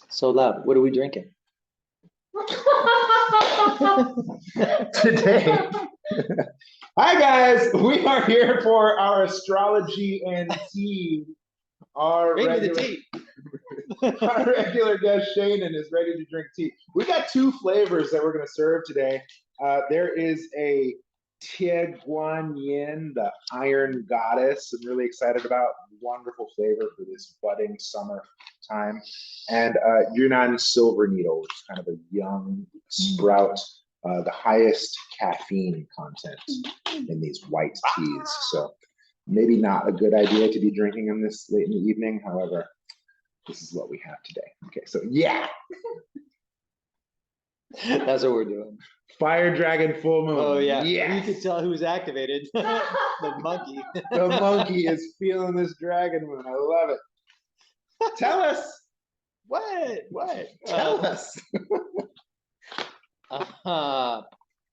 So loud. What are we drinking? Today. Hi guys, we are here for our astrology and tea. Our regular guest Seanan is ready to drink tea. We got two flavors that we're going to serve today. There is a Tie Guan Yin, the Iron Goddess. I'm really excited about. Wonderful flavor for this budding summer time. And Yunnan Silver Needle, which is kind of a young sprout, the highest caffeine content in these white teas. So maybe not a good idea to be drinking them this late in the evening. However, this is what we have today. Okay, so yeah. That's what we're doing. Fire Dragon Full Moon. Oh, yeah. Yes. You can tell who's activated. The monkey. The monkey is feeling this dragon moon. I love it. Tell us. What? Tell us.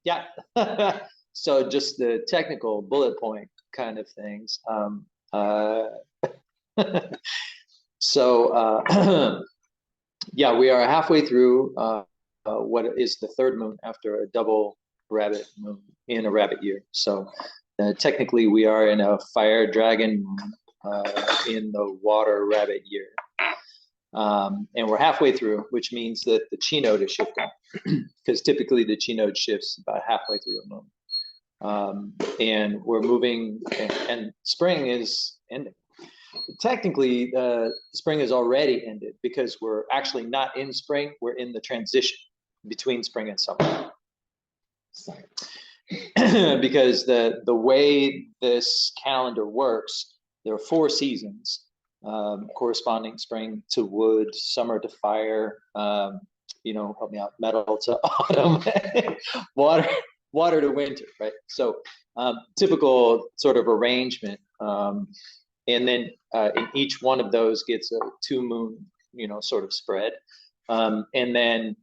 Yeah. So just the technical bullet point kind of things. Yeah, we are halfway through what is the third moon after a double rabbit moon in a rabbit year. So technically we are in a fire dragon moon in the water rabbit year. And we're halfway through, which means that the chi node is shifting, because typically the chi node shifts about halfway through a moon. And we're moving, and spring is ending. Technically, spring has already ended because we're actually not in spring, we're in the transition between spring and summer. Because the way this calendar works, there are 4 seasons. Corresponding spring to wood, summer to fire, help me out, metal to autumn, water to winter, right? So typical sort of arrangement. And then in each one of those gets a 2 moon, sort of spread. And then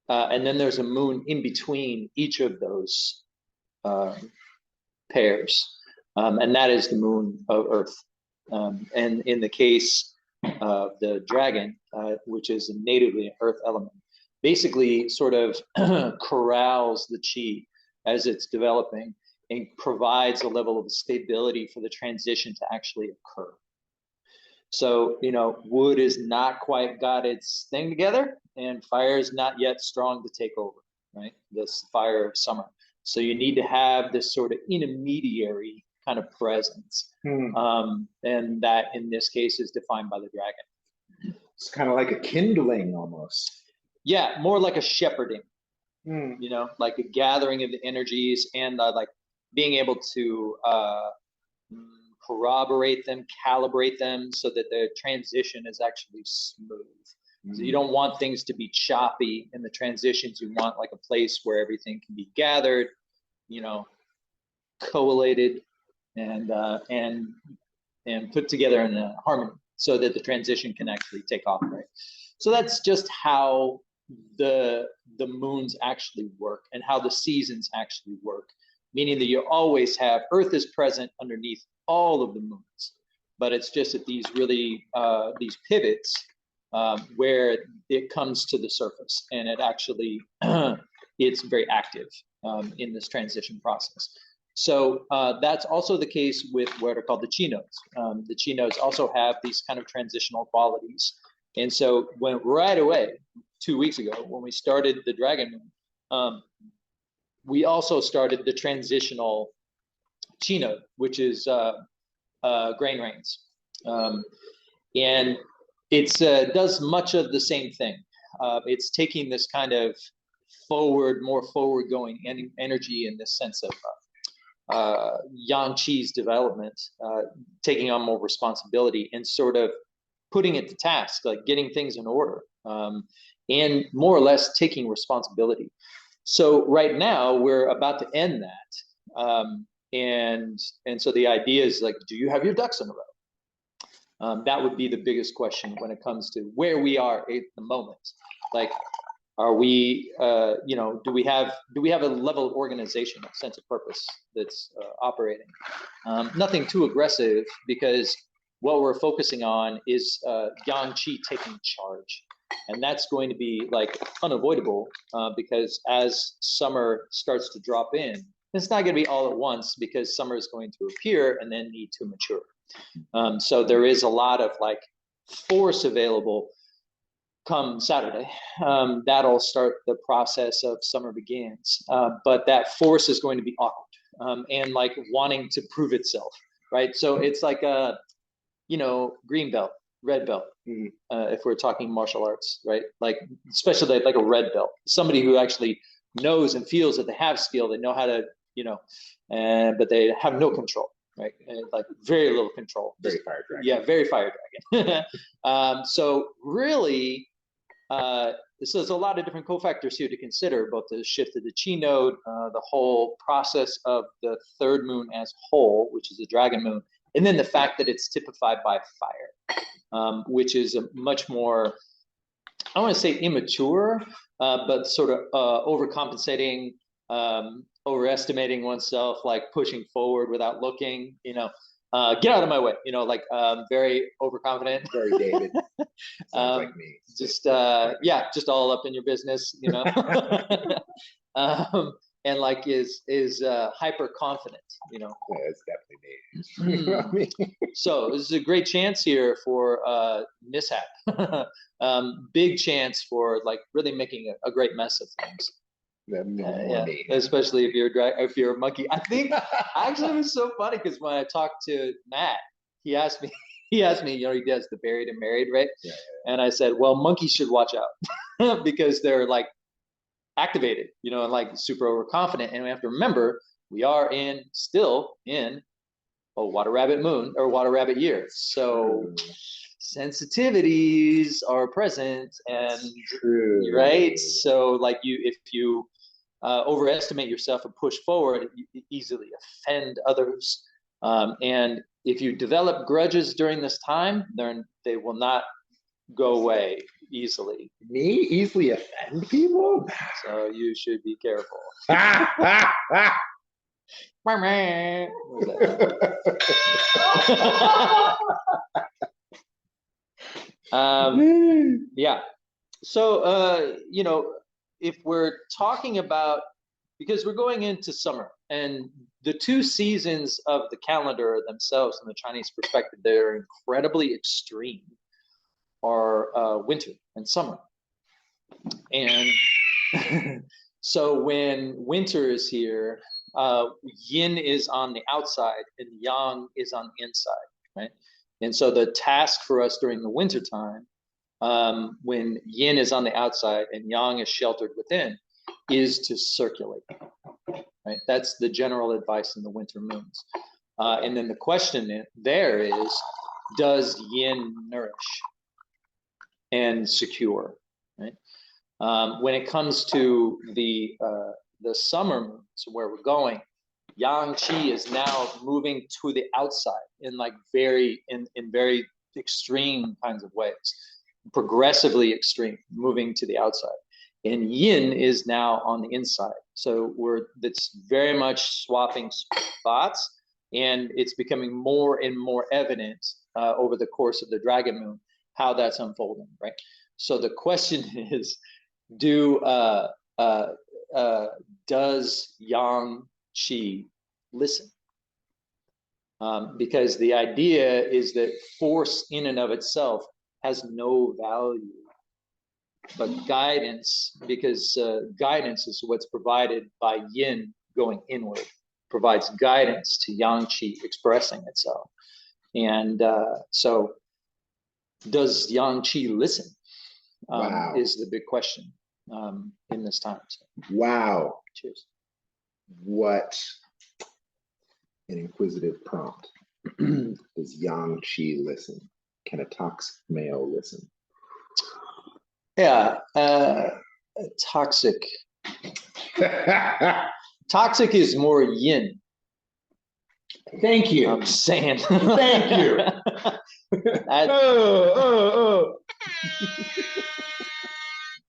there's a moon in between each of those pairs. And that is the moon of Earth. And in the case of the dragon, which is natively an earth element, basically sort of corrals the chi as it's developing and provides a level of stability for the transition to actually occur. So, wood is not quite got its thing together, and fire is not yet strong to take over, right? This fire of summer. So you need to have this sort of intermediary kind of presence. And that in this case is defined by the dragon. It's kind of like a kindling almost. Yeah, more like a shepherding, like a gathering of the energies and like being able to corroborate them, calibrate them so that the transition is actually smooth. So you don't want things to be choppy in the transitions. You want like a place where everything can be gathered, collated, and put together in a harmony so that the transition can actually take off, right? So that's just how the moons actually work and how the seasons actually work, meaning that you always have Earth is present underneath all of the moons, but it's just at these really these pivots where it comes to the surface, and it actually it's very active in this transition process. So that's also the case with what are called the chi nodes. The chi nodes also have these kind of transitional qualities. And so when right away, 2 weeks ago, when we started the dragon moon, we also started the transitional chi node, which is grain rains. And it does much of the same thing. It's taking this kind of more forward going energy in this sense of yang chi's development, taking on more responsibility and sort of putting it to task, like getting things in order, and more or less taking responsibility. So right now we're about to end that, and so the idea is like, do you have your ducks in a row? That would be the biggest question when it comes to where we are at the moment. Like, Are we, do we have a level of organization, a sense of purpose that's operating? Nothing too aggressive, because what we're focusing on is yang qi taking charge, and that's going to be like unavoidable because as summer starts to drop in, it's not going to be all at once, because summer is going to appear and then need to mature. So there is a lot of like force available come Saturday. That'll start the process of summer begins. But that force is going to be awkward and like wanting to prove itself, right? So it's like a, green belt, red belt, if we're talking martial arts, right? Like, especially like a red belt, somebody who actually knows and feels that they have skill, they know how to, but they have no control, right? And like very little control. Very fire dragon. Yeah, very fire dragon. So really, so there's a lot of different cofactors here to consider, both the shift of the chi node, the whole process of the third moon as whole, which is the dragon moon, and then the fact that it's typified by fire, which is a much more, I want to say immature, but sort of overcompensating, overestimating oneself, like pushing forward without looking, get out of my way, like very overconfident. Very David. Sounds like me. Just just all up in your business, and like is hyper confident, Yeah, it's definitely me. So this is a great chance here for mishap. Big chance for like really making a great mess of things. Yeah, especially if you're a monkey. I think actually it was so funny, because when I talked to Matt, he asked me, he does the buried and married, right? Yeah. And I said, well, monkeys should watch out because they're like activated, and like super overconfident. And we have to remember, we are still in a water rabbit moon or water rabbit year. So sensitivities are present, and right. So like if you overestimate yourself and push forward, you easily offend others. And if you develop grudges during this time, then they will not go away easily. Me easily offend people? So you should be careful. Yeah. So if we're talking about, because we're going into summer, and the two seasons of the calendar themselves, from the Chinese perspective, they're incredibly extreme, are winter and summer. And so when winter is here, yin is on the outside and yang is on the inside, right? And so the task for us during the winter time, when yin is on the outside and yang is sheltered within, is to circulate, right? That's the general advice in the winter moons. And then the question there is, does yin nourish and secure, right? When it comes to the summer moons, where we're going, yang qi is now moving to the outside in like very extreme kinds of ways, progressively extreme, moving to the outside. And yin is now on the inside. So that's very much swapping spots, and it's becoming more and more evident over the course of the dragon moon how that's unfolding, right? So the question is, does yang qi listen? Because the idea is that force in and of itself has no value, but guidance, because guidance is what's provided by yin going inward, provides guidance to yang qi expressing itself. And so does yang qi listen? Wow. Is the big question in this time. So, wow. Cheers. What an inquisitive prompt. Does yang qi listen? Can a toxic male listen? Yeah, toxic. Toxic is more yin. Thank you. I'm saying. Thank you.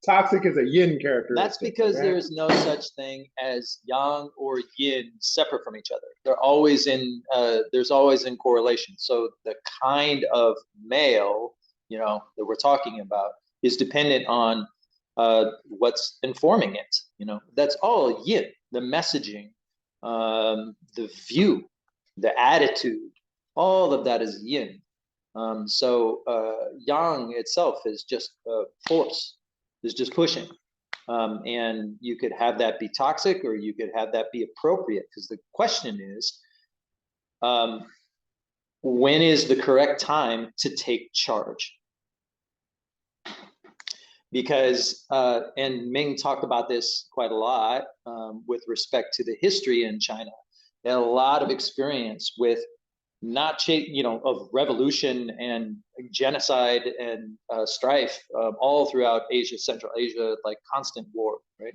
Toxic is a yin character. That's because there's no such thing as yang or yin separate from each other. They're always in. There's always in correlation. So the kind of male, that we're talking about is dependent on what's informing it. That's all yin. The messaging, the view, the attitude, all of that is yin. So yang itself is just force, is just pushing. And you could have that be toxic or you could have that be appropriate, because the question is, when is the correct time to take charge? Because, and Ming talked about this quite a lot with respect to the history in China. They had a lot of experience with of revolution and genocide and strife all throughout Asia, Central Asia, like constant war, right?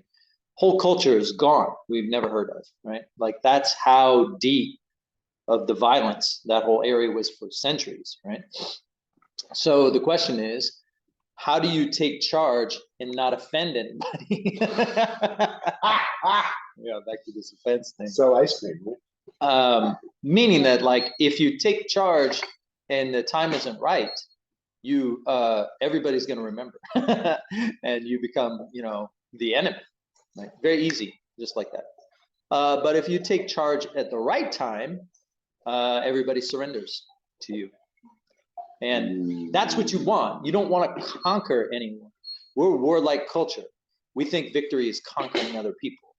Whole culture is gone. We've never heard of, right? Like that's how deep of the violence that whole area was for centuries, right? So the question is, how do you take charge and not offend anybody? Yeah, back to this offense thing. So ice cream, right? Meaning that, like, if you take charge and the time isn't right, you everybody's going to remember, and you become, the enemy. Like very easy, just like that. But if you take charge at the right time, everybody surrenders to you, and that's what you want. You don't want to conquer anyone. We're warlike culture. We think victory is conquering other people.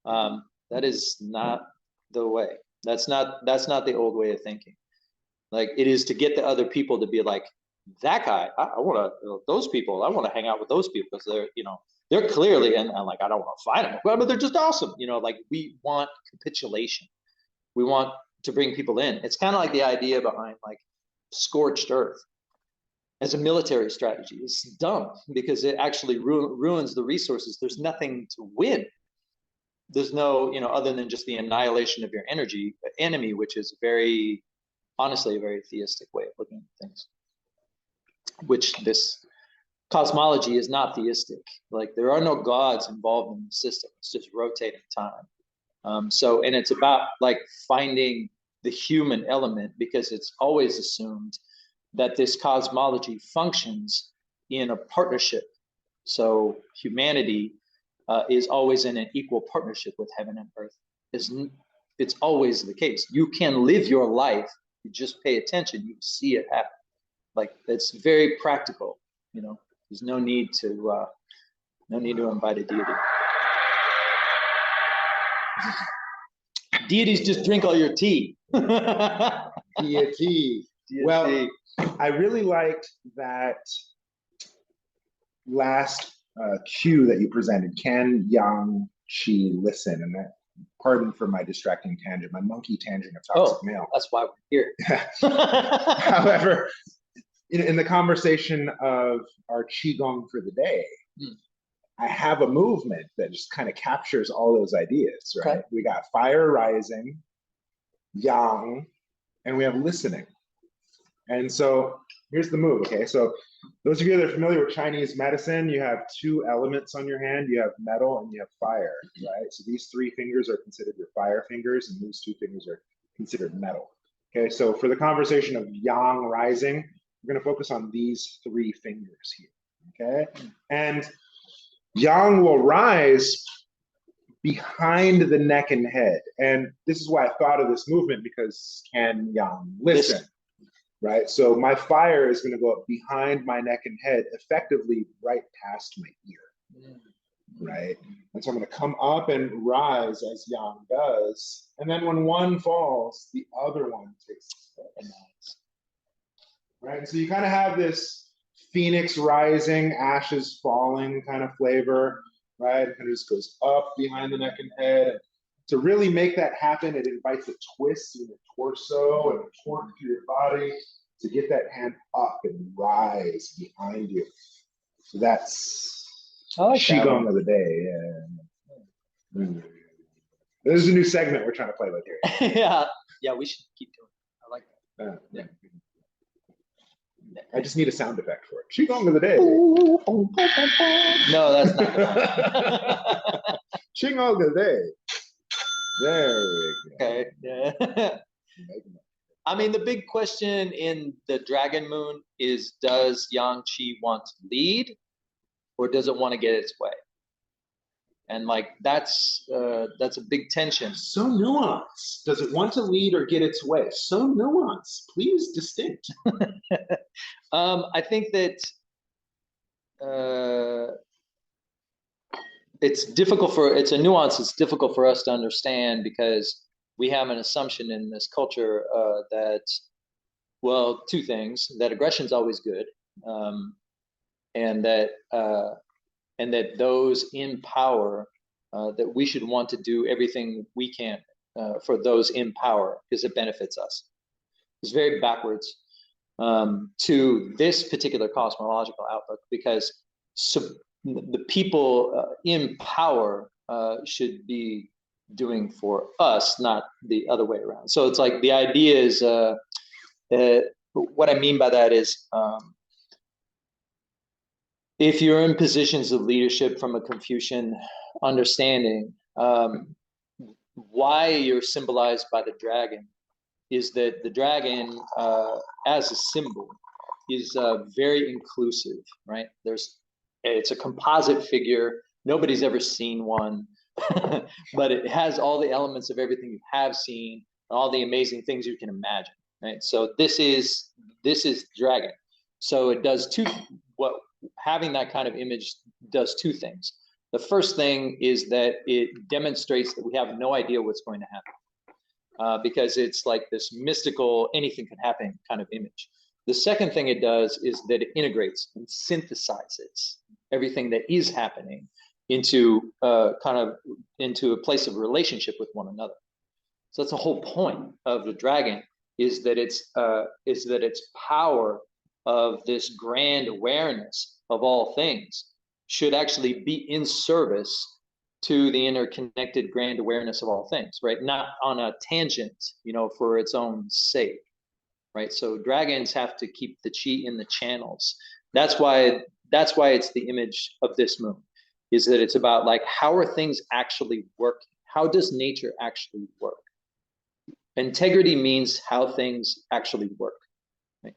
That is not the way. That's not the old way of thinking. Like, it is to get the other people to be like, that guy, I want to, those people, I want to hang out with those people because they're clearly, and I'm like, I don't want to fight them, but they're just awesome. Like, we want capitulation. We want to bring people in. It's kind of like the idea behind like scorched earth as a military strategy. It's dumb because it actually ruins the resources. There's nothing to win. There's no, other than just the annihilation of your enemy, which is honestly a very theistic way of looking at things, which this cosmology is not theistic. Like, there are no gods involved in the system. It's just rotating time. And it's about like finding the human element, because it's always assumed that this cosmology functions in a partnership. So humanity is always in an equal partnership with heaven and earth. It's always the case. You can live your life. You just pay attention. You see it happen. Like, it's very practical. There's no need to invite a deity. Deities just drink all your tea. Deity. Well, I really liked that last cue that you presented. Can Yang Qi listen? And that, pardon for my distracting tangent, my monkey tangent of toxic male. That's why we're here. However, in the conversation of our Qigong for the day, I have a movement that just kind of captures all those ideas, right? Okay. We got fire rising, yang, and we have listening. And so here's the move, okay? So those of you that are familiar with Chinese medicine, you have two elements on your hand. You have metal and you have fire, right? So these three fingers are considered your fire fingers, and these two fingers are considered metal. Okay, so for the conversation of yang rising, we're going to focus on these three fingers here, okay? And yang will rise behind the neck and head. And this is why I thought of this movement, because can yang listen? Right? So my fire is going to go up behind my neck and head, effectively right past my ear. Right? And so I'm going to come up and rise as yang does. And then when one falls, the other one takes the place. Right? And so you kind of have this phoenix rising, ashes falling kind of flavor, right? And it just goes up behind the neck and head. To really make that happen, it invites a twist in your torso and a torque to your body to get that hand up and rise behind you. So that's Qigong of the day. Yeah. This is a new segment we're trying to play with here. Yeah, we should keep doing it. I like that. I just need a sound effect for Qigong of the day. No, that's not the one. Qigong of the day. There we go. Okay, yeah. I mean, the big question in the Dragon Moon is, does Yang Qi want to lead, or does it want to get its way? And like that's a big tension. So nuanced. Does it want to lead or get its way? So nuanced. Please distinct. I think that it's a nuance. It's difficult for us to understand because we have an assumption in this culture that, well, two things: that aggression is always good, and that those in power, that we should want to do everything we can for those in power because it benefits us. It's very backwards to this particular cosmological outlook, because the people in power should be doing for us, not the other way around. So it's like the idea is, what I mean by that is, if you're in positions of leadership from a Confucian understanding, why you're symbolized by the dragon is that the dragon, as a symbol, is very inclusive, right? It's a composite figure. Nobody's ever seen one, but it has all the elements of everything you have seen, all the amazing things you can imagine, right? So this is dragon. So it does having that kind of image does two things. The first thing is that it demonstrates that we have no idea what's going to happen, because it's like this mystical, anything can happen kind of image. The second thing it does is that it integrates and synthesizes everything that is happening into into a place of relationship with one another. So that's the whole point of the dragon, is that its power of this grand awareness of all things should actually be in service to the interconnected grand awareness of all things, right? Not on a tangent, for its own sake, right? So dragons have to keep the chi in the channels. That's why it's the image of this moon, is that it's about like, how are things actually working? How does nature actually work? Integrity means how things actually work, right?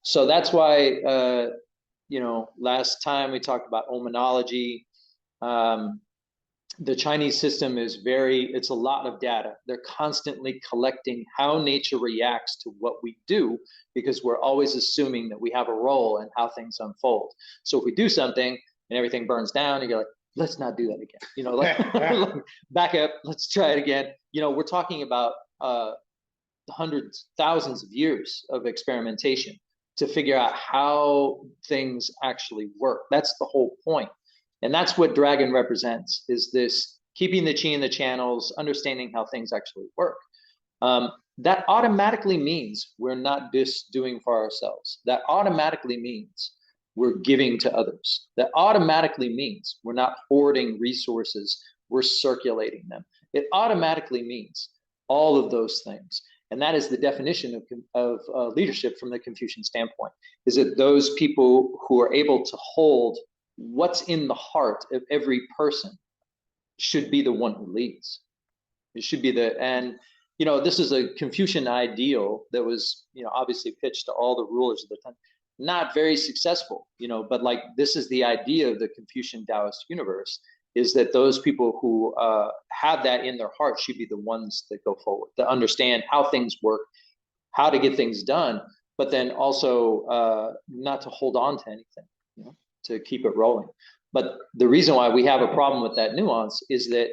So that's why, last time we talked about omenology. The Chinese system it's a lot of data. They're constantly collecting how nature reacts to what we do, because we're always assuming that we have a role in how things unfold. So if we do something and everything burns down, and you're like, let's not do that again. Back up, let's try it again. We're talking about hundreds, thousands of years of experimentation to figure out how things actually work. That's the whole point. And that's what dragon represents, is this keeping the chi in the channels, understanding how things actually work. That automatically means we're not just doing for ourselves. That automatically means we're giving to others. That automatically means we're not hoarding resources, we're circulating them. It automatically means all of those things. And that is the definition of leadership from the Confucian standpoint, is that those people who are able to hold what's in the heart of every person should be the one who leads. It should be this is a Confucian ideal that was, obviously pitched to all the rulers of the time. Not very successful, but like, this is the idea of the Confucian Taoist universe, is that those people who have that in their heart should be the ones that go forward, that understand how things work, how to get things done, but then also not to hold on to anything, to keep it rolling. But the reason why we have a problem with that nuance is that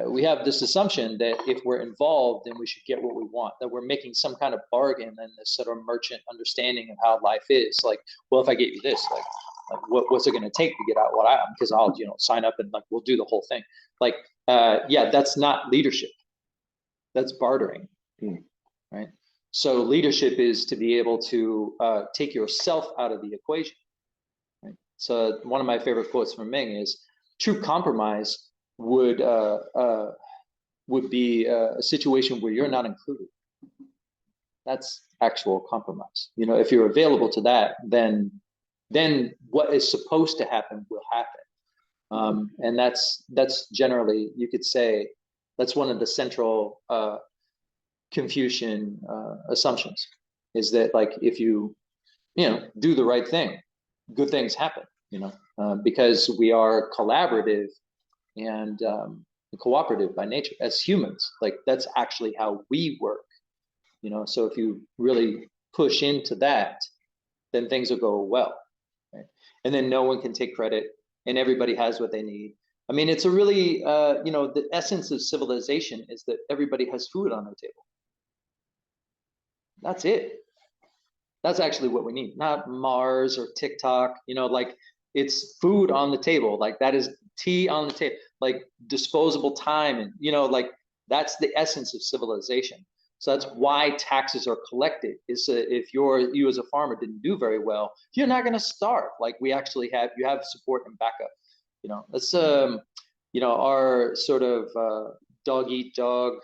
we have this assumption that if we're involved, then we should get what we want, that we're making some kind of bargain and this sort of merchant understanding of how life is. Like, well, if I gave you this, like what's it going to take to get out what I am? Because I'll, sign up and like, we'll do the whole thing. Like, yeah, that's not leadership. That's bartering, right? So leadership is to be able to take yourself out of the equation. Right? So one of my favorite quotes from Ming is, true compromise would be a situation where you're not included. That's actual compromise. If you're available to that, then then what is supposed to happen will happen. And that's generally, you could say, that's one of the central Confucian assumptions, is that like if you do the right thing, good things happen. Because we are collaborative and cooperative by nature as humans. Like that's actually how we work. So if you really push into that, then things will go well, right? And then no one can take credit, and everybody has what they need. I mean, it's a really, the essence of civilization is that everybody has food on their table. That's it. That's actually what we need, not Mars or TikTok. Like it's food on the table. Like that is tea on the table, like disposable time, and like that's the essence of civilization. So that's why taxes are collected. Is if you as a farmer didn't do very well, you're not going to starve. Like you have support and backup. That's our sort of dog eat dog,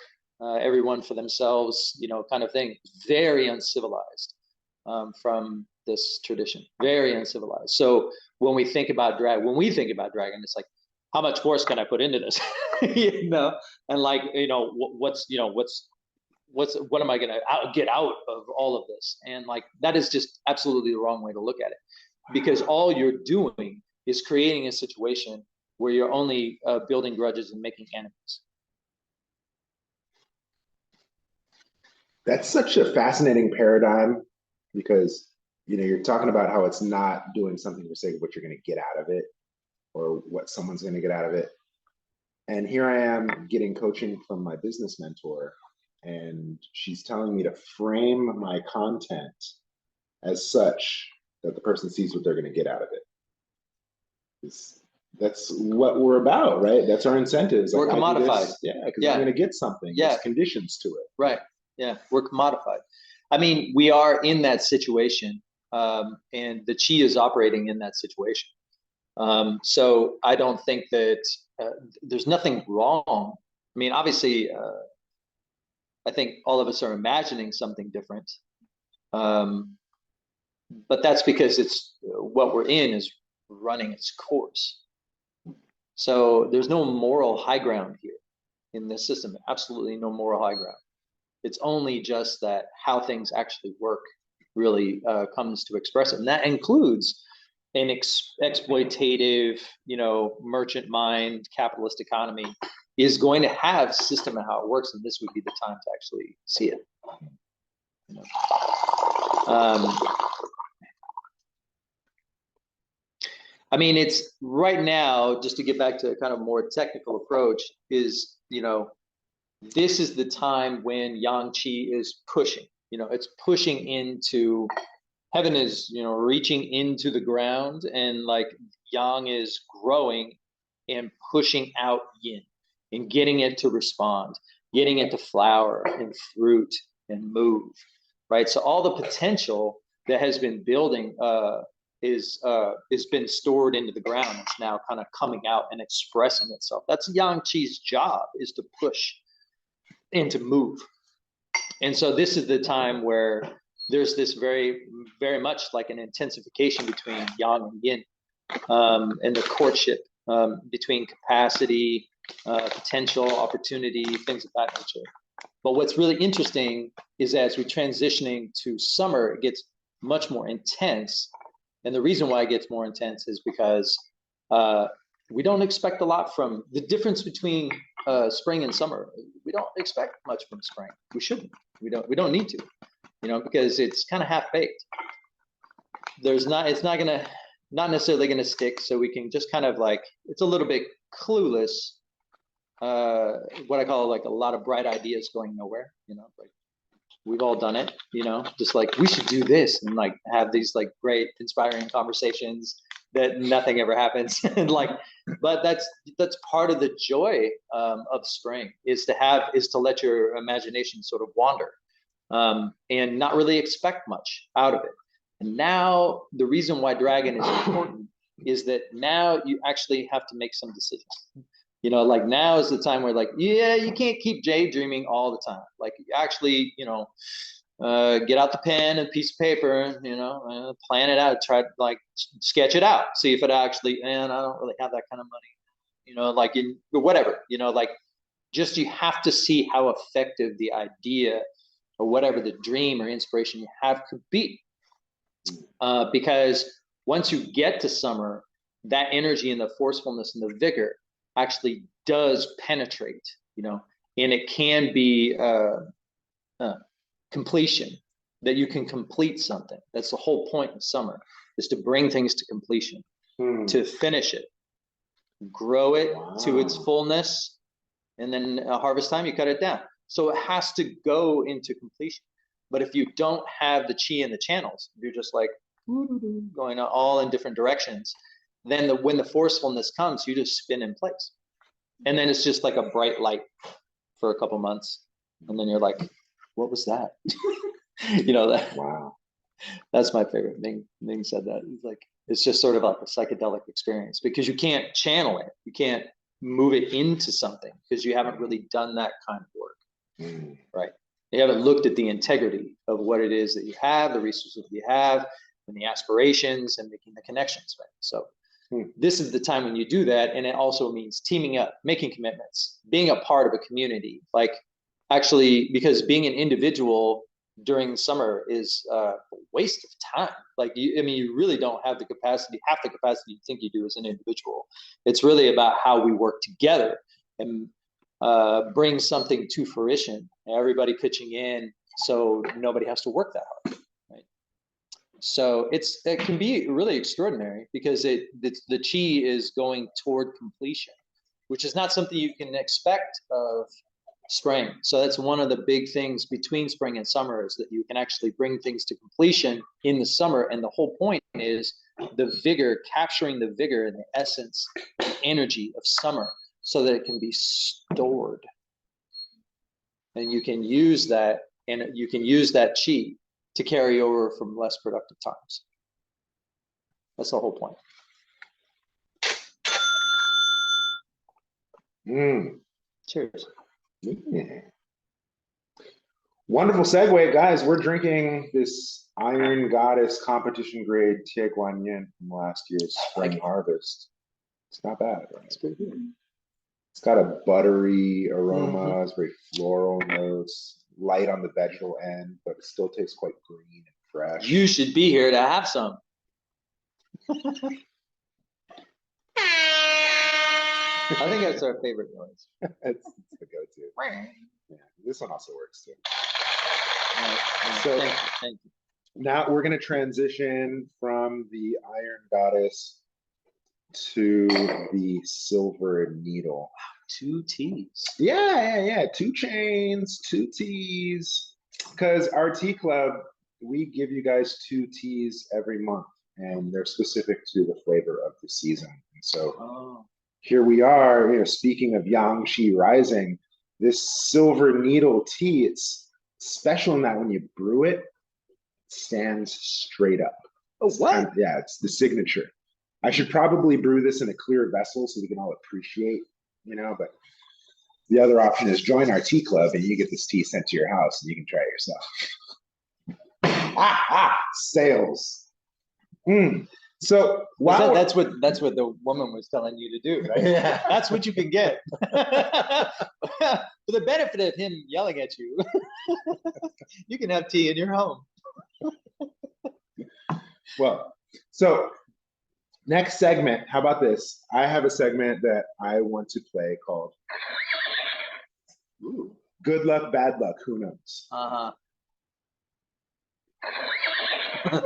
everyone for themselves, kind of thing. Very uncivilized from this tradition. Very uncivilized. So when we think about dragon, it's like, how much force can I put into this? And like what am I going to get out of all of this? And like that is just absolutely the wrong way to look at it, because all you're doing is creating a situation where you're only building grudges and making enemies. That's such a fascinating paradigm, because you're talking about how it's not doing something for sake of what you're going to get out of it or what someone's going to get out of it. And here I am getting coaching from my business mentor, and she's telling me to frame my content as such that the person sees what they're going to get out of it. That's what we're about, right? That's our incentives. We're commodified. Yeah, because I'm going to get something. Yeah. There's conditions to it. Right. Yeah, we're commodified. I mean, we are in that situation, and the chi is operating in that situation. So I don't think that there's nothing wrong. I mean, obviously, I think all of us are imagining something different, but that's because it's what we're in is running its course. So there's no moral high ground here in this system. Absolutely no moral high ground. It's only just that how things actually work really comes to express it. And that includes an exploitative, merchant mind, capitalist economy is going to have system of how it works. And this would be the time to actually see it. I mean, it's right now, just to get back to a kind of more technical approach, is, this is the time when Yang Qi is pushing, it's pushing into, heaven is, reaching into the ground, and like Yang is growing and pushing out Yin and getting it to respond, getting it to flower and fruit and move, right? So all the potential that has been building is been stored into the ground. It's now kind of coming out and expressing itself. That's Yang Qi's job, is to push and to move. And so this is the time where there's this very, very much like an intensification between Yang and Yin, and the courtship between capacity, potential, opportunity, things of that nature. But what's really interesting is as we're transitioning to summer, it gets much more intense. And the reason why it gets more intense is because we don't expect a lot from the difference between spring and summer. We don't expect much from spring. We shouldn't. We don't need to, because it's kind of half-baked. It's not necessarily gonna stick. So we can just kind of like, it's a little bit clueless. What I call like a lot of bright ideas going nowhere, like we've all done it, just like we should do this and like have these like great inspiring conversations that nothing ever happens. And like, but that's part of the joy of spring, is to let your imagination sort of wander, and not really expect much out of it. And now the reason why dragon is important is that now you actually have to make some decisions. Like now is the time where like, yeah, you can't keep daydreaming all the time. Like actually, get out the pen and piece of paper, and plan it out, try to like sketch it out, see if it actually, and I don't really have that kind of money, like in whatever, like just you have to see how effective the idea or whatever the dream or inspiration you have could be. Because once you get to summer, that energy and the forcefulness and the vigor actually does penetrate, and it can be completion, that you can complete something. That's the whole point of summer, is to bring things to completion, to finish it, grow it to its fullness, and then harvest time, you cut it down. So it has to go into completion. But if you don't have the chi and the channels, you're just like going all in different directions, then when the forcefulness comes, you just spin in place. And then it's just like a bright light for a couple months. And then you're like, what was that? That. Wow. That's my favorite thing. Ming said that. It's like, it's just sort of like a psychedelic experience, because you can't channel it. You can't move it into something because you haven't really done that kind of work, right? You haven't looked at the integrity of what it is that you have, the resources that you have, and the aspirations, and making the connections, right? So this is the time when you do that. And it also means teaming up, making commitments, being a part of a community. Like, actually, because being an individual during summer is a waste of time. Like, you really don't have the capacity, half the capacity you think you do as an individual. It's really about how we work together and bring something to fruition. Everybody pitching in, so nobody has to work that hard, right? So it can be really extraordinary, because the chi is going toward completion, which is not something you can expect of spring. So that's one of the big things between spring and summer, is that you can actually bring things to completion in the summer. And the whole point is the vigor, capturing the vigor and the essence, the energy of summer, so that it can be stored. And you can use that, and you can use that chi to carry over from less productive times. That's the whole point. Cheers. Yeah. Wonderful segue, guys. We're drinking this Iron Goddess competition grade Tie Guan Yin from last year's spring harvest. It's not bad, right? It's pretty good. It's got a buttery aroma. It's very floral notes, light on the vegetal end, but it still tastes quite green and fresh. You should be here to have some. I think that's our favorite noise. it's the go-to. Yeah, this one also works too. So thank you. Now we're going to transition from the Iron Goddess to the Silver Needle. Wow, 2 T's. Yeah. 2 chains, 2 T's. Because our tea club, we give you guys 2 teas every month, and they're specific to the flavor of the season. And so here we are, speaking of Yang Shi Rising, this Silver Needle tea, it's special in that when you brew it, it stands straight up. Oh, what? Yeah, it's the signature. I should probably brew this in a clear vessel so we can all appreciate, but the other option is join our tea club and you get this tea sent to your house and you can try it yourself. Sales. So wow, that's what the woman was telling you to do, right? Yeah. That's what you can get. For the benefit of him yelling at you, you can have tea in your home. Well, so next segment, how about this? I have a segment that I want to play called Good Luck, Bad Luck, Who Knows?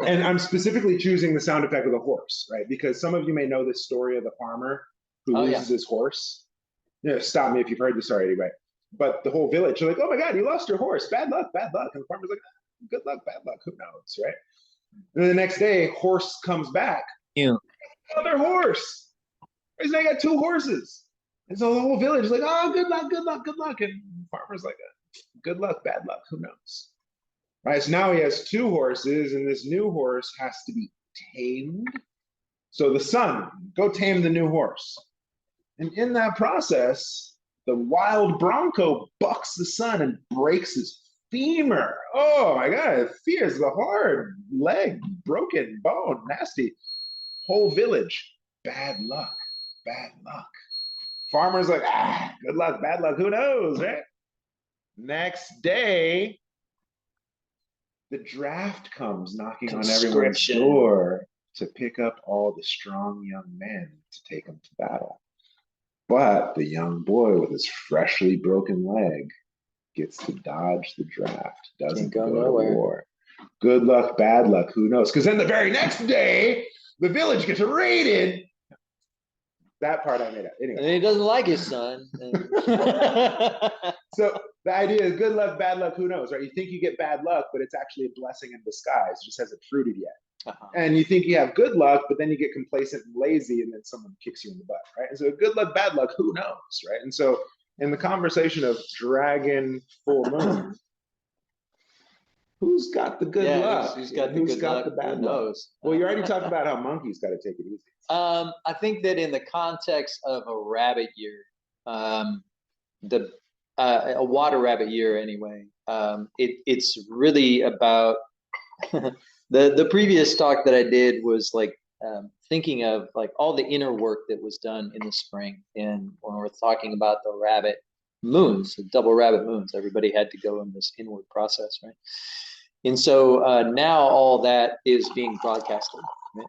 And I'm specifically choosing the sound effect of the horse, right? Because some of you may know this story of the farmer who loses his horse. Stop me if you've heard this already, right? But the whole village are like, oh my God, you lost your horse. Bad luck, bad luck. And the farmer's like, good luck, bad luck, who knows, right? And then the next day, horse comes back. Yeah. Another horse. He's now got 2 horses. And so the whole village is like, oh, good luck, good luck, good luck. And the farmer's like, good luck, bad luck, who knows? Right, so now he has 2 horses, and this new horse has to be tamed. So the son, go tame the new horse. And in that process, the wild bronco bucks the son and breaks his femur. Oh my God, fierce, the hard leg, broken bone, nasty. Whole village, bad luck, bad luck. Farmer's like, good luck, bad luck, who knows, right? Next day, the draft comes knocking on everyone's door to pick up all the strong young men to take them to battle. But the young boy with his freshly broken leg gets to dodge the draft, doesn't go nowhere. To war. Good luck, bad luck, who knows? Because then the very next day, the village gets raided. That part I made up. Anyway. And he doesn't like his son. So the idea is good luck, bad luck, who knows, right? You think you get bad luck, but it's actually a blessing in disguise. It just hasn't fruited yet. And you think you have good luck, but then you get complacent and lazy, and then someone kicks you in the butt, right? And so good luck, bad luck, who knows, right? And so in the conversation of dragon full moon, who's got the good luck? Who's got the bad luck? Well, you already talked about how monkeys got to take it easy. I think that in the context of a rabbit year, a water rabbit year anyway, it's really about the previous talk that I did was like thinking of like all the inner work that was done in the spring, and when we're talking about the rabbit moons, the double rabbit moons, everybody had to go in this inward process, right? And so now all that is being broadcasted. Right?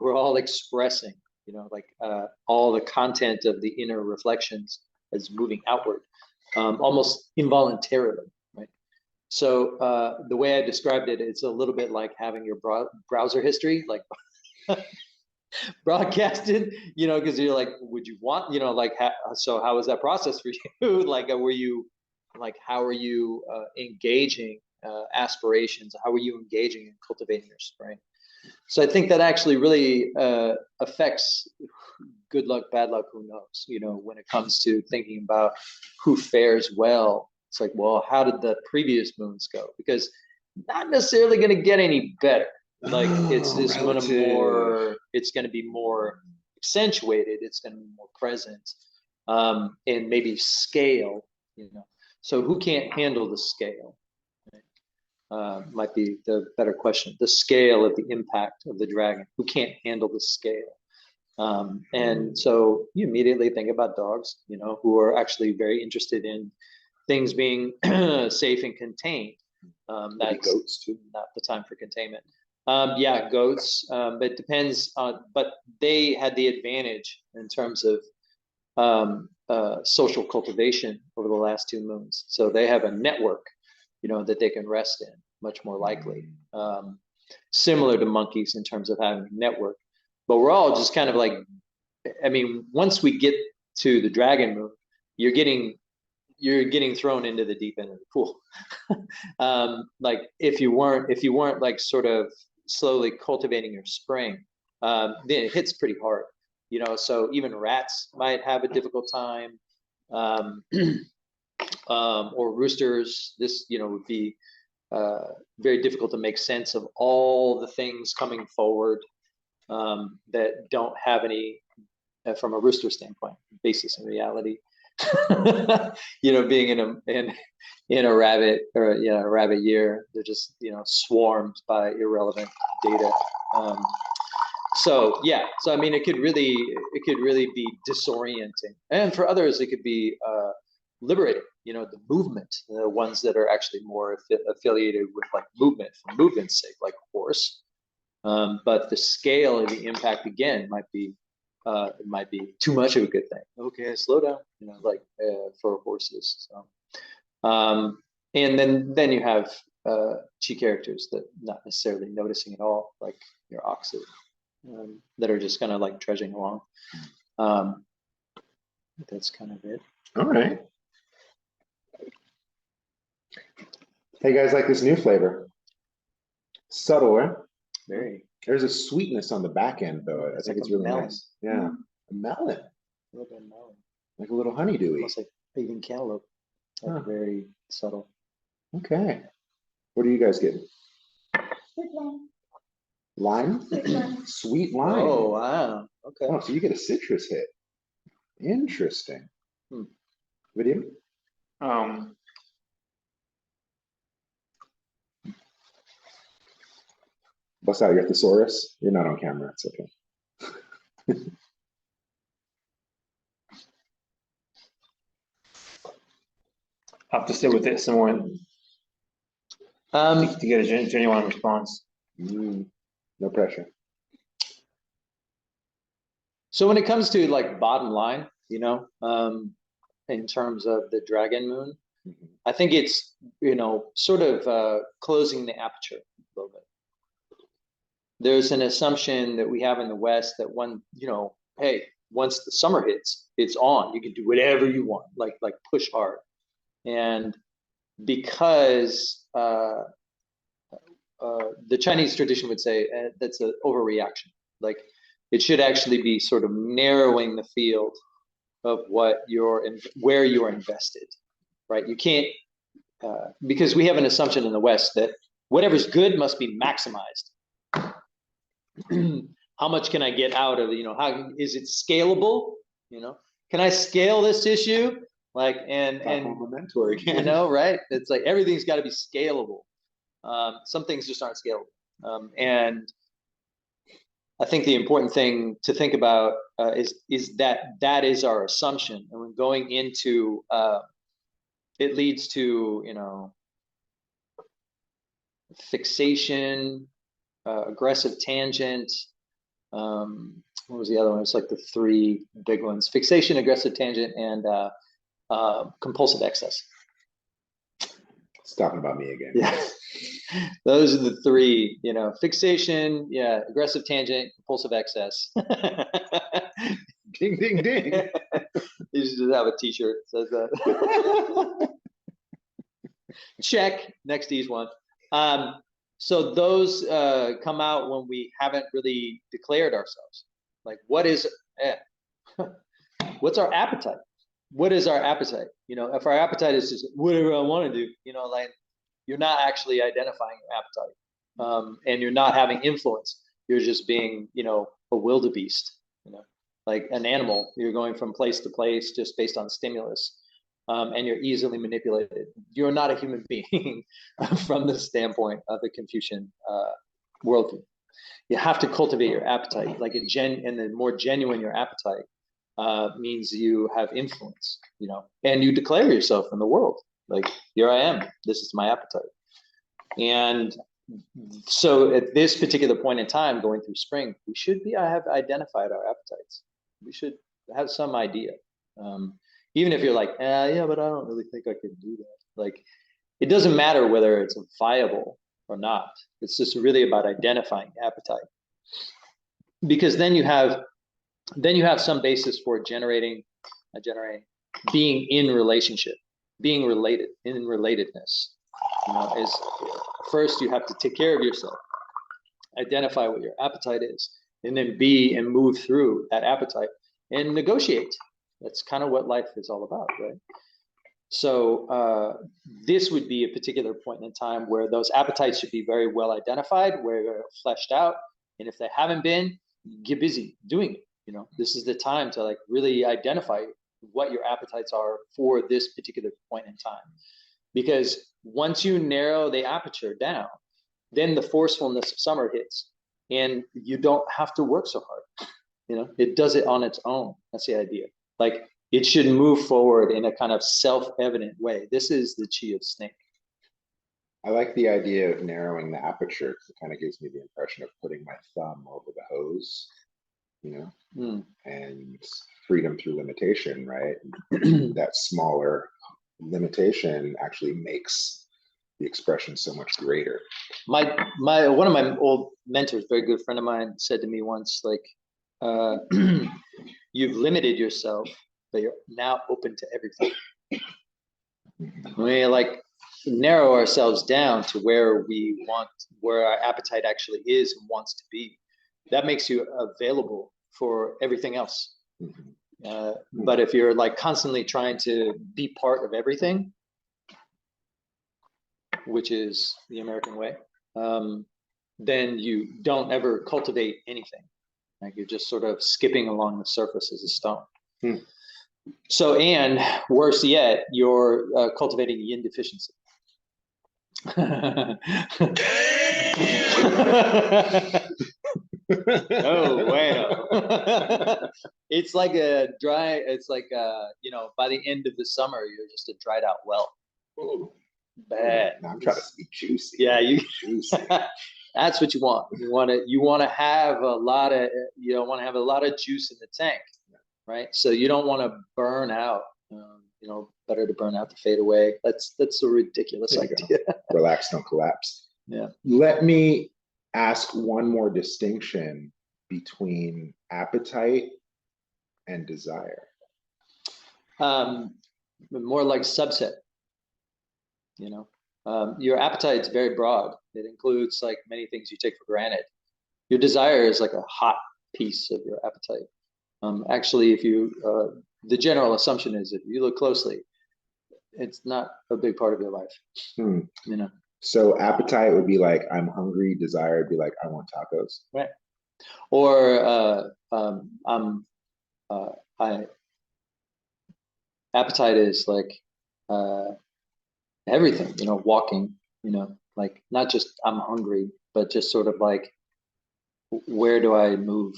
We're all expressing, like all the content of the inner reflections is moving outward, almost involuntarily, right? So the way I described it, it's a little bit like having your browser history, like broadcasted, because you're like, would you want, so how was that process for you? Like, were you, like, how are you engaging aspirations? How are you engaging in cultivating your spring? So I think that actually really affects good luck, bad luck, who knows, when it comes to thinking about who fares well. It's like, well, how did the previous moons go? Because not necessarily going to get any better. Like it's just going to be more accentuated. It's going to be more present, and maybe scale, So who can't handle the scale? Might be the better question. The scale of the impact of the dragon. Who can't handle the scale? And so you immediately think about dogs, who are actually very interested in things being safe and contained. That's goats too. Not the time for containment. Goats, but it depends on, but they had the advantage in terms of social cultivation over the last 2 moons. So they have a network, that they can rest in, much more likely. Similar to monkeys in terms of having a network. But we're all just kind of like, once we get to the dragon moon, you're getting thrown into the deep end of the pool. Like if you weren't like sort of slowly cultivating your spring, then it hits pretty hard, so even rats might have a difficult time, or roosters. This, would be very difficult to make sense of all the things coming forward that don't have any, from a rooster standpoint, basis in reality. Being in a rabbit or a rabbit year, they're just swarmed by irrelevant data. So it could really be disorienting, and for others it could be liberating. The movement, the ones that are actually more affiliated with like movement for movement's sake, like a horse. But the scale of the impact again might be too much of a good thing. Okay, slow down, for horses. So, and then you have chi characters that not necessarily noticing at all, like your oxen, that are just kind of like trudging along. That's kind of it. All right. Hey guys, like this new flavor? Subtle, right? Very. There's a sweetness on the back end, though. I think it's really melon. nice. Yeah, a melon. A little bit of melon. Like a little honeydewy. Almost like eating cantaloupe. Like very subtle. Okay. What are you guys getting? Lime? Sweet lime. Oh, wow. Okay. Oh, so you get a citrus hit. Interesting. Video? Bust out your thesaurus. You're not on camera. It's okay. I'll have to sit with it some more to get a genuine response. No pressure. So when it comes to like bottom line, you know, in terms of the dragon moon, I think it's, you know, sort of closing the aperture a little bit. There's an assumption that we have in the West that when, you know, hey, once the summer hits, it's on. You can do whatever you want, like push hard. And because the Chinese tradition would say that's an overreaction. Like it should actually be sort of narrowing the field of what where you're invested, right? You can't, because we have an assumption in the West that whatever's good must be maximized. How much can I get out of it? You know, how is it scalable? You know, can I scale this issue? Like, and mentor again. you know, right? It's like everything's got to be scalable. Some things just aren't scalable. And I think the important thing to think about is that is our assumption, and when going into it leads to, you know, fixation, aggressive tangent. What was the other one? It's like the three big ones: fixation, aggressive tangent, and compulsive excess. It's talking about me again. Yeah. Those are the three, you know, fixation, yeah, aggressive tangent, compulsive excess. Ding, ding, ding. You should have a t-shirt that says that. Check, next ease one. So those come out when we haven't really declared ourselves. Like, what is, what's our appetite? What is our appetite? You know, if our appetite is just whatever I want to do, you know, like you're not actually identifying your appetite, and you're not having influence. You're just being, you know, a wildebeest, you know, like an animal. You're going from place to place just based on stimulus, and you're easily manipulated. You're not a human being from the standpoint of the Confucian worldview. You have to cultivate your appetite, like and the more genuine your appetite means you have influence, you know, and you declare yourself in the world. Like, here I am, this is my appetite. And so at this particular point in time, going through spring, we should have identified our appetites. We should have some idea. Even if you're like, yeah, but I don't really think I can do that. Like, it doesn't matter whether it's viable or not. It's just really about identifying appetite. Because then you have some basis for being in relationship, being related, in relatedness. You know, is first you have to take care of yourself, identify what your appetite is, and then be and move through that appetite and negotiate. That's kind of what life is all about, right? So this would be a particular point in time where those appetites should be very well identified, where they're fleshed out. And if they haven't been, get busy doing it. You know, this is the time to like really identify what your appetites are for this particular point in time. Because once you narrow the aperture down, then the forcefulness of summer hits and you don't have to work so hard. You know, it does it on its own. That's the idea. Like, it should move forward in a kind of self-evident way. This is the chi of snake. I like the idea of narrowing the aperture because it kind of gives me the impression of putting my thumb over the hose, you know, and freedom through limitation, right? That smaller limitation actually makes the expression so much greater. One of my old mentors, very good friend of mine, said to me once, like, you've limited yourself, but you're now open to everything. We like narrow ourselves down to where our appetite actually is and wants to be. That makes you available for everything else. But if you're like constantly trying to be part of everything, which is the American way, then you don't ever cultivate anything. Like, you're just sort of skipping along the surface as a stone. So, and worse yet, you're cultivating yin deficiency. No, bueno. It's like a dry, it's like, by the end of the summer, you're just a dried out well. Ooh, Bad. now I'm trying to speak juicy. Yeah, Juicy. that's what you want. You want to have a lot of, juice in the tank, right? So you don't want to burn out. Better to burn out to fade away. That's a ridiculous idea. Relax, don't collapse. Yeah. Let me ask one more distinction between appetite and desire. More like subset. Your appetite is very broad. It includes like many things you take for granted. Your desire is like a hot piece of your appetite. Actually, if you, the general assumption is if you look closely, it's not a big part of your life. So appetite would be like, I'm hungry. Desire would be like, I want tacos. Right. Or appetite is like everything, walking, like not just I'm hungry, but just sort of like, where do I move?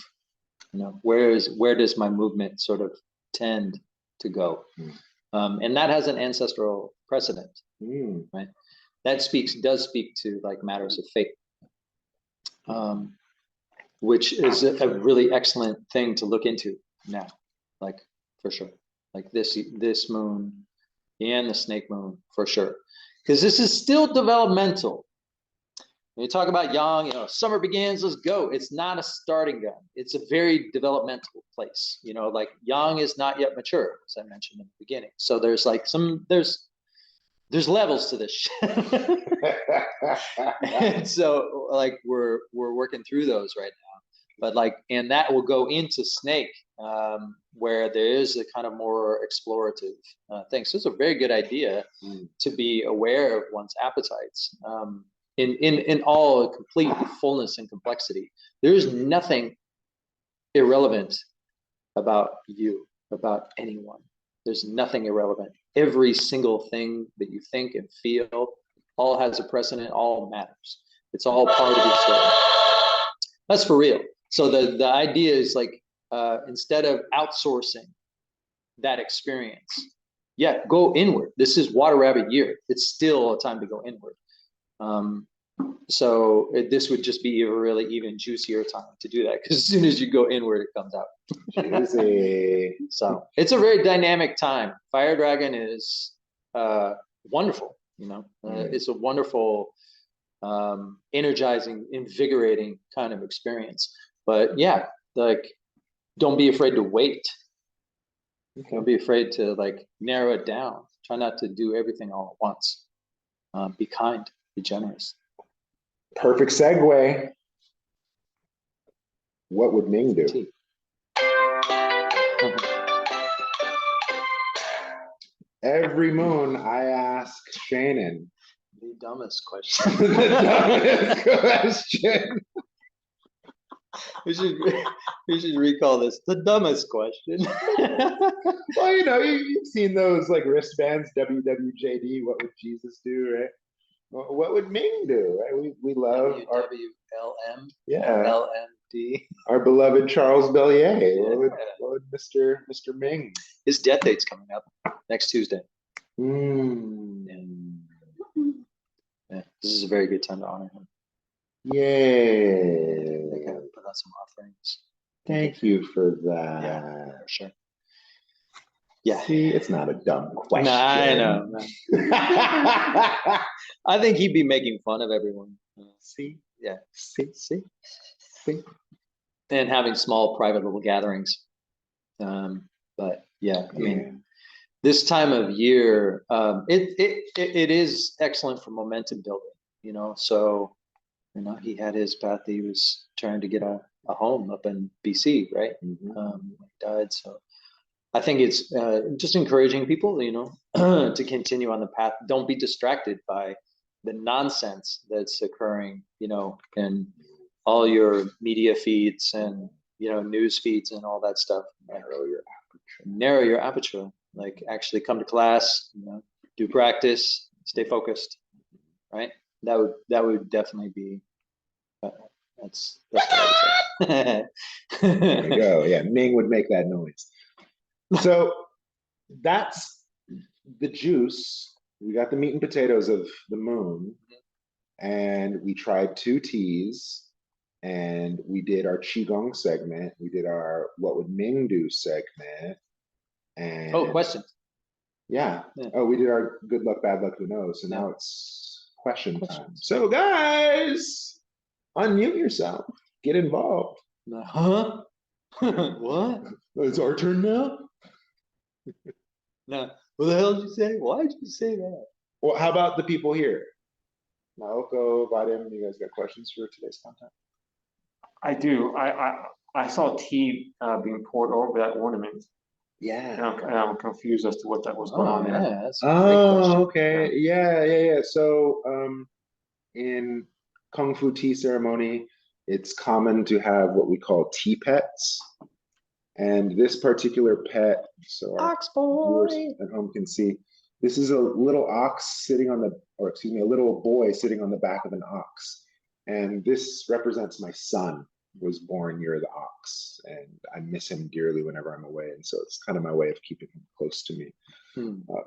Where does my movement sort of tend to go? And that has an ancestral precedent, right? That does speak to like matters of fate, which is a really excellent thing to look into now, like for sure, like this moon and the snake moon for sure, because this is still developmental. When you talk about yang, summer begins, let's go. It's not a starting gun. It's a very developmental place. Like yang is not yet mature, as I mentioned in the beginning. So there's like there's levels to this and so like we're working through those right now, but like, and that will go into snake, where there is a kind of more explorative thing. So it's a very good idea to be aware of one's appetites, in all complete fullness and complexity. There is nothing irrelevant about you, about anyone. There's nothing irrelevant. Every single thing that you think and feel all has a precedent, all matters. It's all part of your story. That's for real. So the idea is like, instead of outsourcing that experience, go inward. This is Water Rabbit year. It's still a time to go inward. So this would just be a really even juicier time to do that, because as soon as you go inward, it comes out. Juicy. So it's a very dynamic time. Fire Dragon is wonderful. It's a wonderful, energizing, invigorating kind of experience. But yeah, like, don't be afraid to wait. Don't be afraid to like narrow it down. Try not to do everything all at once. Be kind, be generous. Perfect segue. What would Ming do? Every moon, I ask Shannon the dumbest question. the dumbest question. We should recall this. The dumbest question. Well, you've seen those like wristbands, WWJD. What would Jesus do, right? What would Ming do? Right? We love our WWLM. Yeah. LMD. Our beloved Charles Bellier. Yeah. What would Mr. Ming? His death date's coming up next Tuesday. Yeah, this is a very good time to honor him. Yay. They kind of put out some offerings. Thank you for that. Yeah, for sure. Yeah. See, it's not a dumb question. Nah, I know. I think he'd be making fun of everyone. See? Yeah. See? And having small private little gatherings. But yeah, I mean, this time of year, it is excellent for momentum building, so, he had his path. He was trying to get a home up in BC, right? When he died. So I think it's just encouraging people, to continue on the path. Don't be distracted by the nonsense that's occurring, in all your media feeds and, news feeds and all that stuff. Narrow your aperture. Like, actually come to class, do practice, stay focused, right? That would definitely be That's what I would say. There we go. Yeah, Ming would make that noise. So that's the juice. We got the meat and potatoes of the moon, and we tried 2 teas, and we did our qigong segment. We did our what would Ming do segment, and Oh, questions. yeah. Yeah. Oh, we did our good luck, bad luck, who knows? So now it's question time. Questions. So guys, unmute yourself. Get involved. Huh? What? It's our turn now. No. What the hell did you say? Why did you say that? Well, how about the people here? Naoko, Vadim, you guys got questions for today's content? I do. I saw tea being poured over that ornament, and Yeah. I'm confused as to what that was going Oh, on there. yeah, that's a great question. Oh, okay. Yeah. So, in Kung Fu tea ceremony, it's common to have what we call tea pets. And this particular pet, so our Ox boy. viewers at home can see, this is a little ox sitting on the, or excuse me, a little boy sitting on the back of an ox. And this represents my son, who was born near the ox. And I miss him dearly whenever I'm away. And so it's kind of my way of keeping him close to me.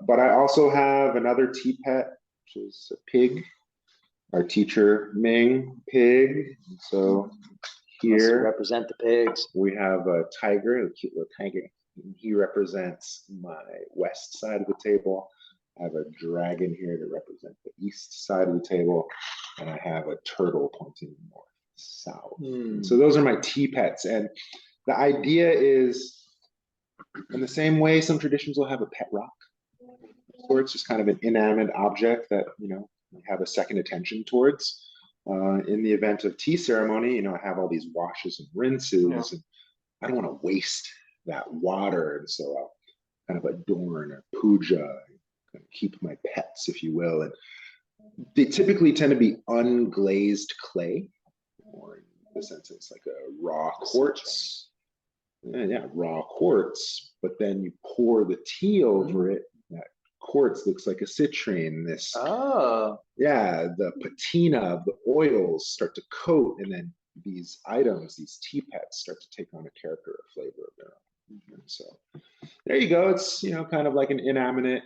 But I also have another tea pet, which is a pig. Our teacher, Ming, pig. So Let's here represent the pigs. we have a tiger, a cute little tiger. He represents my west side of the table. I have a dragon here to represent the east side of the table. And I have a turtle pointing north, south. So those are my tea pets. And the idea is, in the same way some traditions will have a pet rock, or it's just kind of an inanimate object that, you have a second attention towards. In the event of tea ceremony, I have all these washes and rinses, and I don't want to waste that water. And so I'll kind of adorn or puja, kind of keep my pets, if you will. And they typically tend to be unglazed clay, or in the sense it's like a raw quartz. Yeah, raw quartz, but then you pour the tea over it. That quartz looks like a citrine. The patina of the oils start to coat, and then these items, these tea pets, start to take on a character or flavor of their own. And so there you go. It's kind of like an inanimate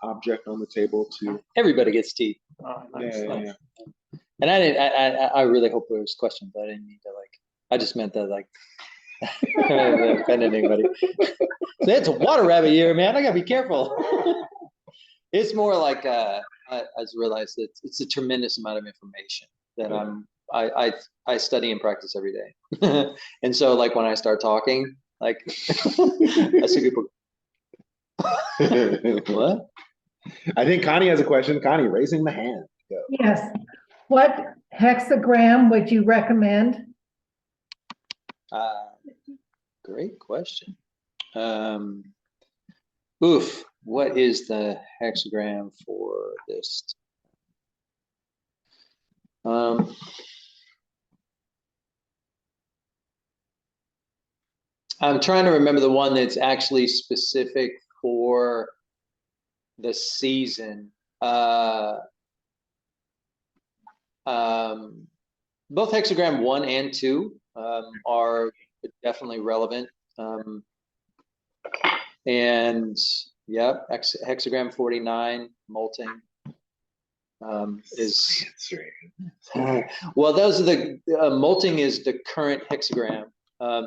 object on the table too. Everybody gets tea. Nice. Yeah. And I really hope there was questions. I didn't mean to I just meant that offended anybody. It's a water rabbit year, man. I gotta be careful. It's more like I just realized that it's a tremendous amount of information that I study and practice every day. And so when I start talking, I see people. What? I think Connie has a question. Connie, raising the hand. Go. Yes. What hexagram would you recommend? Great question. What is the hexagram for this? I'm trying to remember the one that's actually specific for the season. Both hexagram 1 and 2 are definitely relevant. And hexagram 49 molting is well, those are the molting is the current hexagram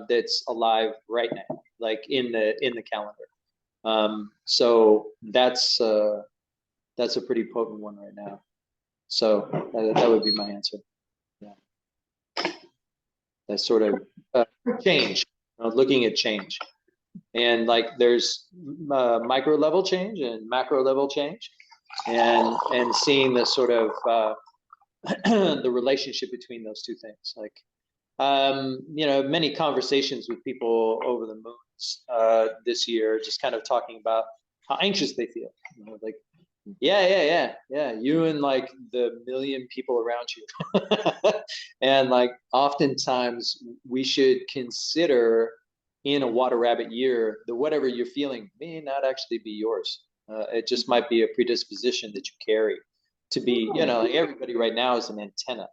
that's alive right now, in the calendar. So that's a pretty potent one right now. So that would be my answer. Yeah, that sort of change, looking at change, and there's micro level change and macro level change, and seeing the sort of the relationship between those two things. Many conversations with people over the moons this year, just kind of talking about how anxious they feel. Yeah. You and the million people around you. And oftentimes we should consider in a water rabbit year, the whatever you're feeling may not actually be yours. It just might be a predisposition that you carry to be, everybody right now is an antenna.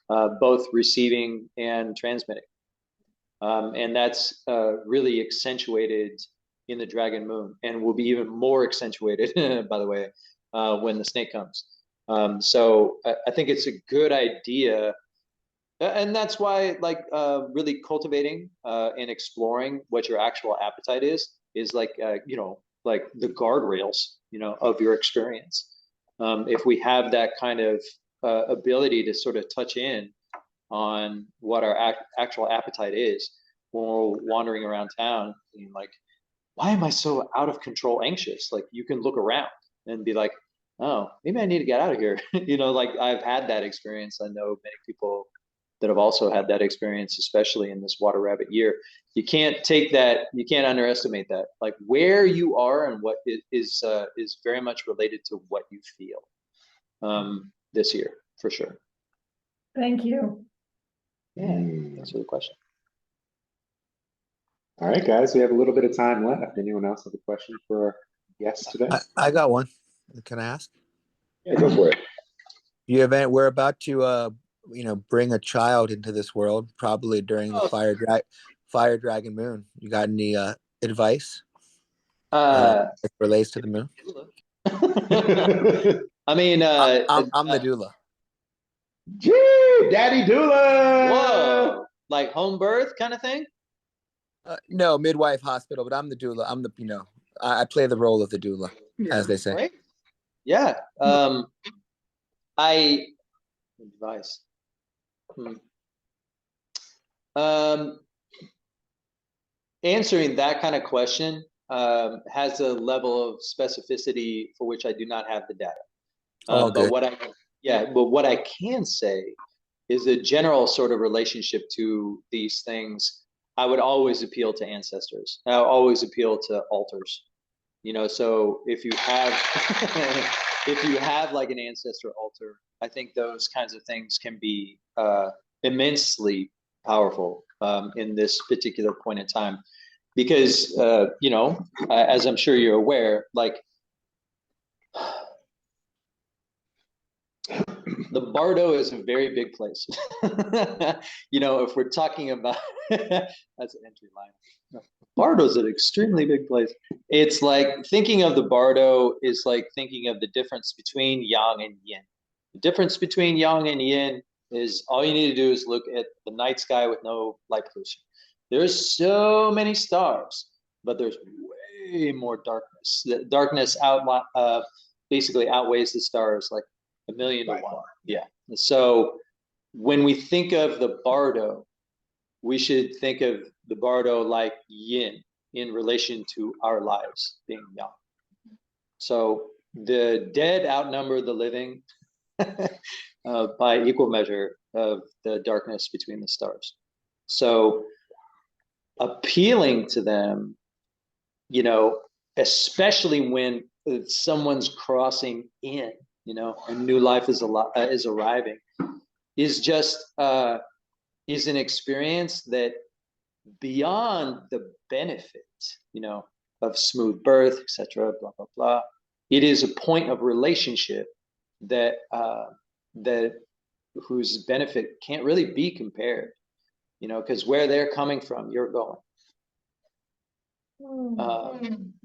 both receiving and transmitting. And that's really accentuated in the dragon moon, and will be even more accentuated, by the way, when the snake comes. So I think it's a good idea. And that's why, like, really cultivating and exploring what your actual appetite is like, like the guardrails, of your experience. If we have that kind of ability to sort of touch in on what our actual appetite is when we're wandering around town, being like, why am I so out of control anxious? Like, you can look around and be like, oh, maybe I need to get out of here. Like, I've had that experience. I know many people that have also had that experience, especially in this water rabbit year. You can't take that, you can't underestimate that. Like, where you are and what is very much related to what you feel this year, for sure. Thank you. Yeah, thanks for the question. All right, guys, we have a little bit of time left. Anyone else have a question for our guest today? I got one. Can I ask? Yeah, go for it. We're about to bring a child into this world, probably during the fire dragon moon. You got any advice that relates to the moon? I mean, I'm the doula. Gee, Daddy Doula. Whoa, like home birth kind of thing? No, midwife hospital, but I'm the doula. I'm the I play the role of the doula, as they say. Right? Yeah. Advice. Answering that kind of question has a level of specificity for which I do not have the data. But what I can say is a general sort of relationship to these things. I would always appeal to ancestors. I would always appeal to altars. So if you have if you have like an ancestor altar, I think those kinds of things can be immensely powerful in this particular point in time, because as I'm sure you're aware, like, the Bardo is a very big place. If we're talking about that's an entry line. Bardo is an extremely big place. It's like thinking of the Bardo is like thinking of the difference between yang and yin. The difference between yang and yin is all you need to do is look at the night sky with no light pollution. There's so many stars, but there's way more darkness. The darkness basically outweighs the stars like 1,000,000 to 1. Yeah. So when we think of the Bardo, we should think of the Bardo like yin in relation to our lives being yang. So the dead outnumber the living by equal measure of the darkness between the stars. So appealing to them, especially when someone's crossing in, a new life is arriving, is an experience that, beyond the benefit, of smooth birth, etc., blah blah blah, it is a point of relationship that whose benefit can't really be compared, because where they're coming from, you're going.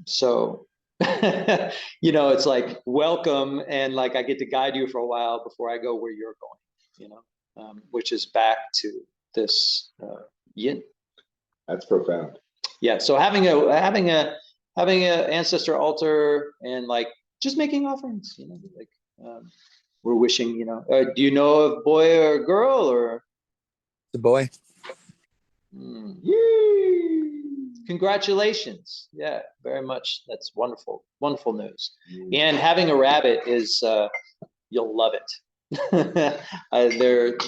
So it's like, welcome, and like I get to guide you for a while before I go where you're going, which is back to this yin. That's profound. Yeah. So having a ancestor altar and like just making offerings, like we're wishing, do you know a boy or a girl or the boy? Congratulations. Yeah, very much. That's wonderful. Wonderful news. And having a rabbit is, you'll love it.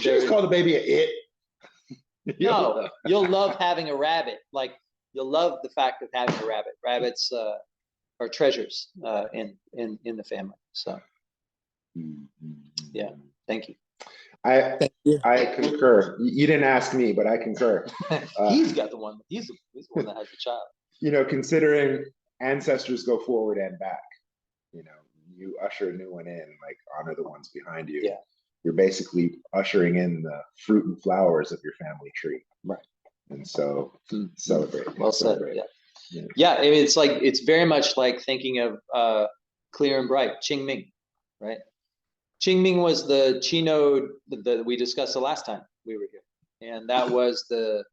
Just call the baby it. No, you'll love having a rabbit. Like, you'll love the fact of having a rabbit. Rabbits are treasures in the family. So, yeah, thank you. I concur. You didn't ask me, but I concur. He's got the one. He's the one that has the child. Considering ancestors go forward and back, you usher a new one in, like honor the ones behind you. Yeah. you're basically ushering in the fruit and flowers of your family tree. Right. And so celebrate. Well said. Celebrate. Yeah. Yeah. I mean, it's very much like thinking of clear and bright, Qingming, right? Qingming was the qi node that we discussed the last time we were here. And that was the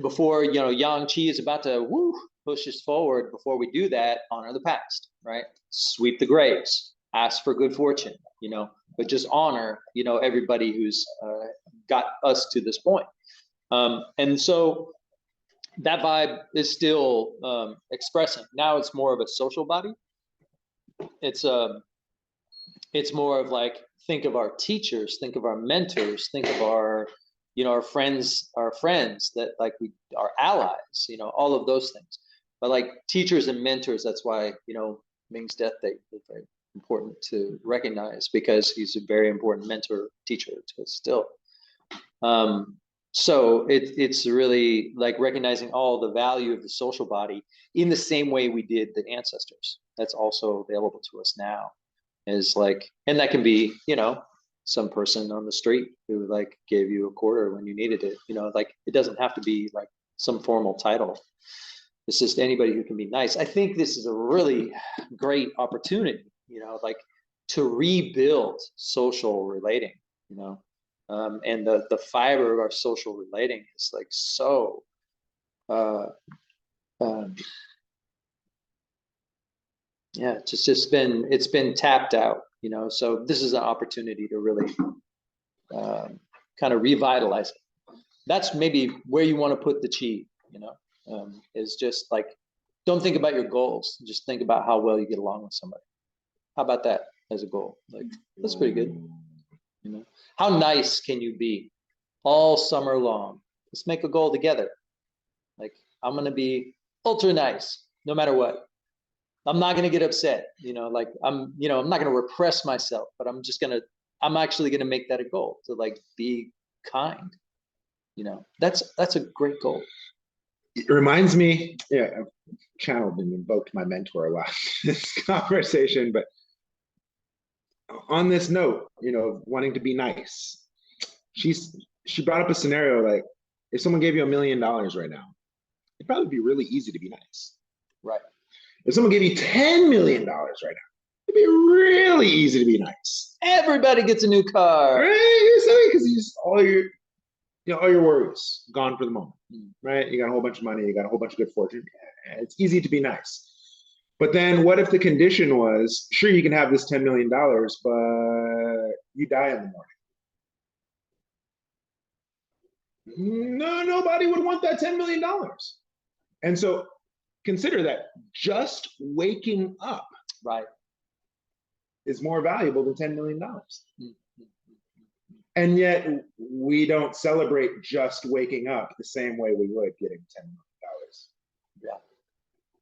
before, yang qi is about to push us forward. Before we do that, honor the past, right? Sweep the graves, ask for good fortune, but just honor, everybody who's got us to this point. And so that vibe is still expressing. Now it's more of a social body. It's more of like, think of our teachers, think of our mentors, think of our our friends that like our allies, all of those things. But like teachers and mentors, that's why Ming's death date is very important to recognize, because he's a very important mentor teacher to us still. So it's really like recognizing all the value of the social body in the same way we did the ancestors. That's also available to us now. Is like, and that can be, some person on the street who like gave you a quarter when you needed it, like it doesn't have to be like some formal title. It's just anybody who can be nice. I think this is a really great opportunity, like to rebuild social relating, and the fiber of our social relating is like so yeah, it's been tapped out, so this is an opportunity to really kind of revitalize it. That's maybe where you want to put the chi, is just like, don't think about your goals, just think about how well you get along with somebody. How about that as a goal? Like, that's pretty good. How nice can you be all summer long? Let's make a goal together. Like, I'm going to be ultra nice no matter what. I'm not going to get upset, like I'm not going to repress myself, but I'm actually going to make that a goal to like be kind. That's a great goal. It reminds me, I've channeled and invoked my mentor a lot in this conversation, but on this note, wanting to be nice, she brought up a scenario like, if someone gave you $1 million right now, it'd probably be really easy to be nice. Right. If someone gave you $10 million right now, it'd be really easy to be nice. Everybody gets a new car. Right? Because all your worries gone for the moment. Right? You got a whole bunch of money, you got a whole bunch of good fortune. It's easy to be nice. But then what if the condition was, sure, you can have this $10 million, but you die in the morning? No, nobody would want that $10 million. And so consider that just waking up, right, is more valuable than $10 million. And yet we don't celebrate just waking up the same way we would getting $10 million. Yeah.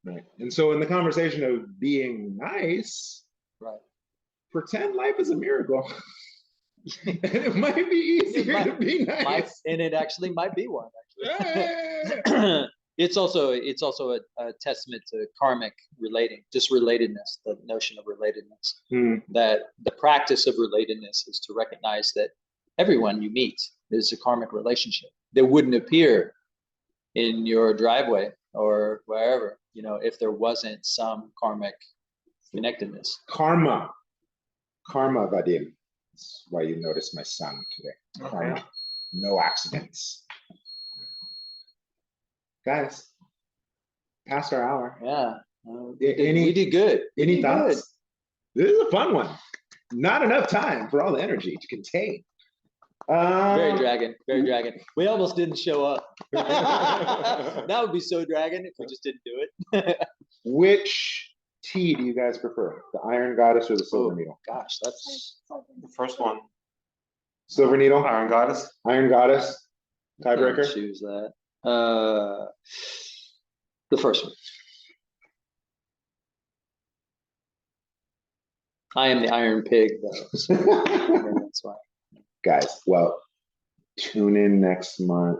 Right. And so in the conversation of being nice, right, pretend life is a miracle. And it might be easier to be nice. And it actually might be one, actually. It's also a testament to karmic relating, just relatedness, the notion of relatedness. That the practice of relatedness is to recognize that everyone you meet is a karmic relationship. They wouldn't appear in your driveway or wherever, if there wasn't some karmic connectedness. Karma, Vadim. That's why you noticed my son today. Okay. Karma. No accidents. Guys, past our hour. Yeah. We did good. Any thoughts? Good. This is a fun one. Not enough time for all the energy to contain. Very dragon. We almost didn't show up. That would be so dragon if we just didn't do it. Which tea do you guys prefer? The Iron Goddess or the Silver Needle? Gosh, that's the first one. Silver Needle? Iron Goddess. Iron Goddess. Tiebreaker? Choose that. The first one. I am the Iron Pig, though. So that's why. Guys, well, tune in next month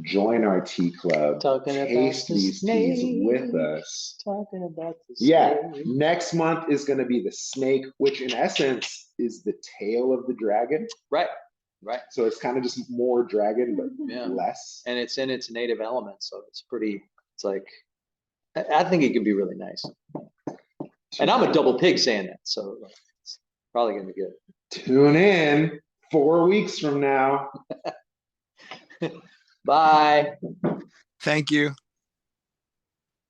join our tea club, Talking about taste the these teas snake. with us. Talking about the Yeah, snake. next month is going to be the snake, which in essence is the tail of the dragon. Right, right. So it's kind of just more dragon, but Yeah. less. And it's in its native element, so it's pretty. It's like, I think it could be really nice. And I'm a double pig saying that, so it's probably gonna be good. Tune in 4 weeks from now. Bye. Thank you.